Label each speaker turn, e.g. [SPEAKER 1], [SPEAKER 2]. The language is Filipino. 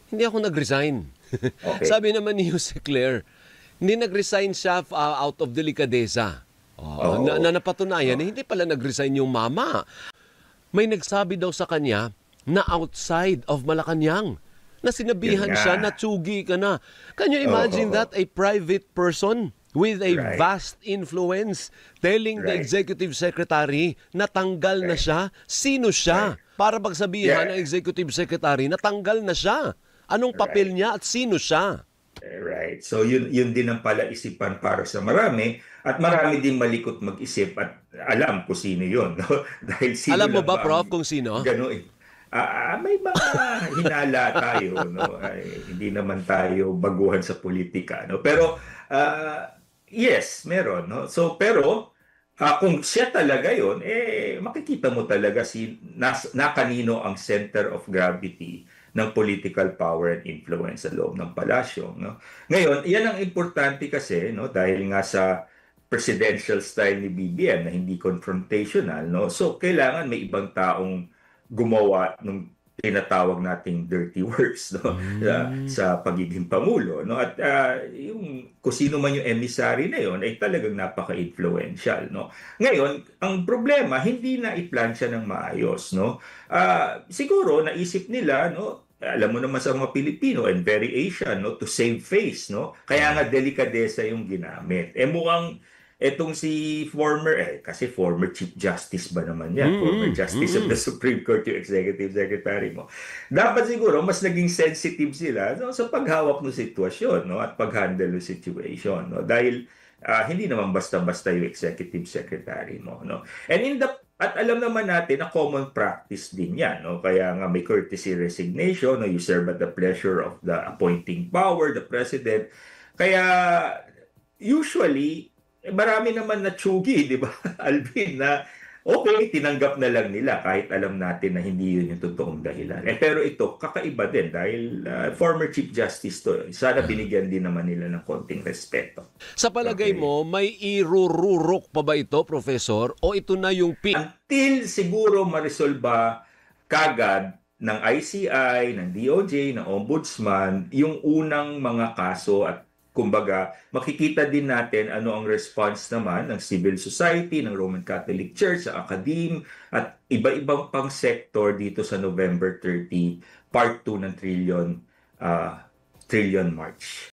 [SPEAKER 1] Hindi ako nag-resign.
[SPEAKER 2] Okay.
[SPEAKER 1] Sabi naman ni Jose Claire, hindi nag-resign siya out of delikadeza.
[SPEAKER 2] Oo.
[SPEAKER 1] Na napatunayan, hindi pala nag-resign yung mama. May nagsabi daw sa kanya na outside of Malacanang, na sinabihan
[SPEAKER 2] Yun nga.
[SPEAKER 1] siya na tsugi ka na. Can you imagine
[SPEAKER 2] Oo.
[SPEAKER 1] that? A private person with a
[SPEAKER 2] Right.
[SPEAKER 1] vast influence telling the
[SPEAKER 2] Right.
[SPEAKER 1] executive secretary na tanggal na siya. Sino siya? Para pagsabihan ng
[SPEAKER 2] Yeah.
[SPEAKER 1] executive secretary na tanggal na siya. Anong papel
[SPEAKER 2] Right.
[SPEAKER 1] niya at sino siya?
[SPEAKER 2] Right. So yun din ang palaisipan para sa marami at marami din malikot mag-isip at alam kung sino yun. No? Dahil sino
[SPEAKER 1] Alam mo
[SPEAKER 2] lang
[SPEAKER 1] ba,
[SPEAKER 2] ba ang
[SPEAKER 1] Prof, kung sino?
[SPEAKER 2] gano'n? May mga hinala tayo, no? Hindi naman tayo baguhan sa politika, no? Pero yes, meron, no? So pero kung siya talaga 'yon, makikita mo talaga na kanino ang center of gravity ng political power and influence sa loob ng palasyo, no? Ngayon, 'yan ang importante kasi, no, dahil nga sa presidential style ni BBM na hindi confrontational, no? So kailangan may ibang taong gumawa ng tinatawag nating dirty works, no, sa pagiging pangulo, no, at yung kung sino man yung emissary na yon ay talagang napaka-influential, no. Ngayon ang problema hindi na i-plansya ng maayos, no. Siguro naisip nila, no, alam mo naman sa mga Pilipino and very Asian, no, to save face, no, kaya nga delikadesa yung ginamit, mukhang etong si kasi former Chief Justice ba naman yan? Former Justice of the Supreme Court yung Executive Secretary mo. Dapat siguro mas naging sensitive sila, no, sa paghawak ng sitwasyon, no, at pag-handle ng situation. No? Dahil hindi naman basta-basta yung Executive Secretary mo. No? At alam naman natin na common practice din yan. No? Kaya nga may courtesy resignation, no? You serve at the pleasure of the appointing power, the President. Kaya usually, marami naman na tsugi, di ba, Alvin, na okay, tinanggap na lang nila kahit alam natin na hindi yun yung totoong dahilan. Pero ito, kakaiba din dahil former Chief Justice to. Sana binigyan din naman nila ng konting respeto.
[SPEAKER 1] Sa palagay
[SPEAKER 2] Okay.
[SPEAKER 1] mo, may irururok pa ba ito, Professor? O ito na yung peak?
[SPEAKER 2] Until siguro maresolba kagad ng ICI, ng DOJ, ng Ombudsman, yung unang mga kaso at kumbaga, makikita din natin ano ang response naman ng civil society, ng Roman Catholic Church, sa academe, at iba-ibang pang sector dito sa November 30, part 2 ng Trillion March.